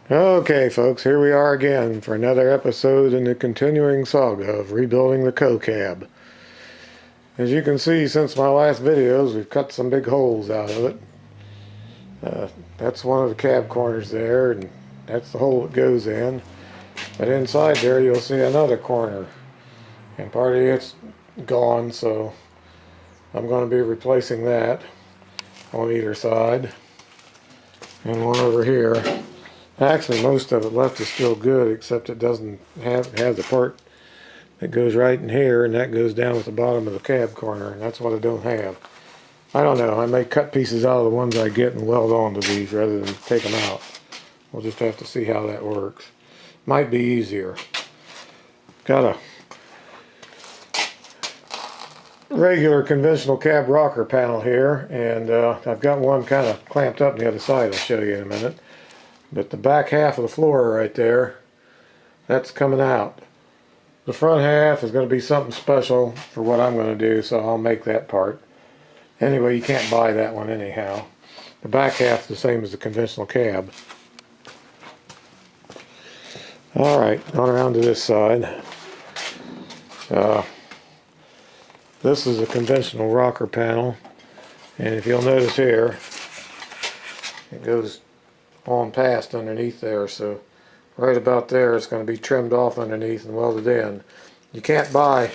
Okay, folks, here we are again for another episode in the continuing saga of rebuilding the cab. As you can see, since my last videos, we've cut some big holes out of it. That's one of the cab corners there, and that's the hole it goes in. But inside there, you'll see another corner, and part of it's gone, so I'm going to be replacing that on either side, and one over here. Actually, most of it left is still good, except it doesn't have the part that goes right in here, and that goes down at the bottom of the cab corner, and that's what I don't have. I don't know. I may cut pieces out of the ones I get and weld onto these rather than take them out. We'll just have to see how that works. Might be easier. Got a regular conventional cab rocker panel here, and I've got one kind of clamped up on the other side. I'll show you in a minute. But the back half of the floor right there, that's coming out. The front half is going to be something special for what I'm going to do, so I'll make that part. Anyway, you can't buy that one anyhow. The back half is the same as the conventional cab. Alright, on around to this side. This is a conventional rocker panel, and if you'll notice here, it goes on past underneath there, so right about there it's going to be trimmed off underneath and welded in. You can't buy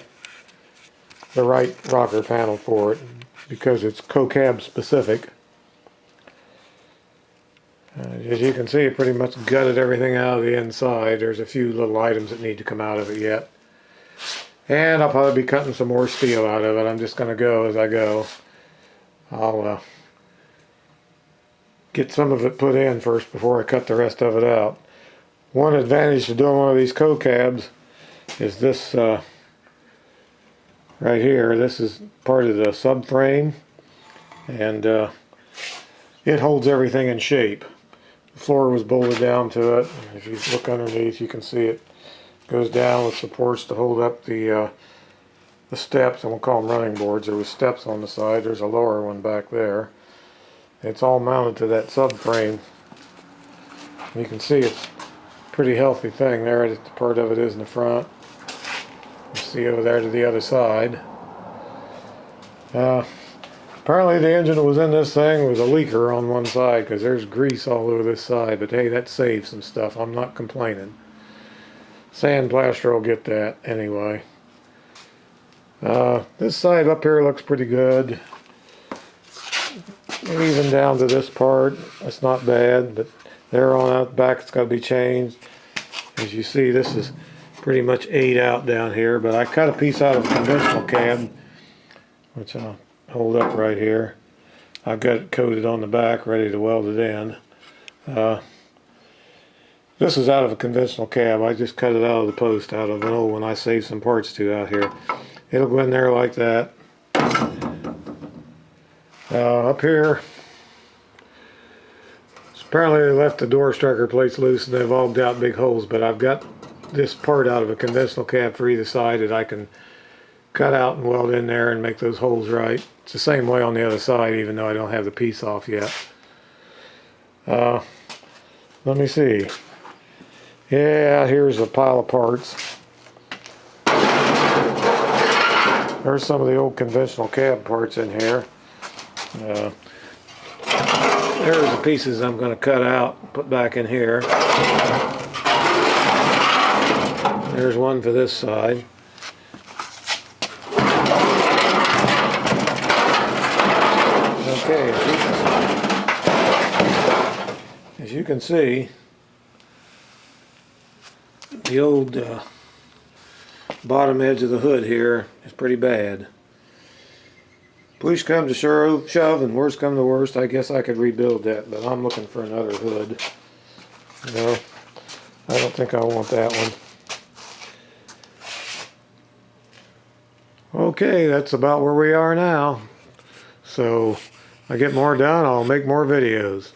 the right rocker panel for it because it's cab specific. As you can see, it pretty much gutted everything out of the inside. There's a few little items that need to come out of it yet, and I'll probably be cutting some more steel out of it. I'm just going to go as I go. I'll get some of it put in first before I cut the rest of it out. One advantage to doing one of these cabs is this right here. This is part of the subframe, and it holds everything in shape. The floor was bolted down to it. If you look underneath, you can see it goes down with supports to hold up the steps, and we'll call them running boards. There was steps on the side. There's a lower one back there. It's all mounted to that subframe. You can see it's a pretty healthy thing there. The part of it is in the front. You see over there to the other side. Apparently the engine that was in this thing was a leaker on one side, because there's grease all over this side. But hey, that saves some stuff. I'm not complaining. Sandblaster will get that anyway. This side up here looks pretty good. Even down to this part, that's not bad, but there on out the back it's got to be changed. As you see, this is pretty much ate out down here, but I cut a piece out of a conventional cab, which I'll hold up right here. I've got it coated on the back, ready to weld it in. This is out of a conventional cab. I just cut it out of the post, out of an old one I saved some parts to out here. It'll go in there like that. Up here, apparently they left the door striker plates loose and they've all out big holes, but I've got this part out of a conventional cab for either side that I can cut out and weld in there and make those holes right. It's the same way on the other side, even though I don't have the piece off yet. Let me see. Yeah, here's a pile of parts. There's some of the old conventional cab parts in here. There's the pieces I'm going to cut out and put back in here. There's one for this side. Okay, as you can see, the old bottom edge of the hood here is pretty bad. Push comes to shove, and worst come to worst, I guess I could rebuild that, but I'm looking for another hood. No, I don't think I want that one. Okay, that's about where we are now. So, I get more done, I'll make more videos.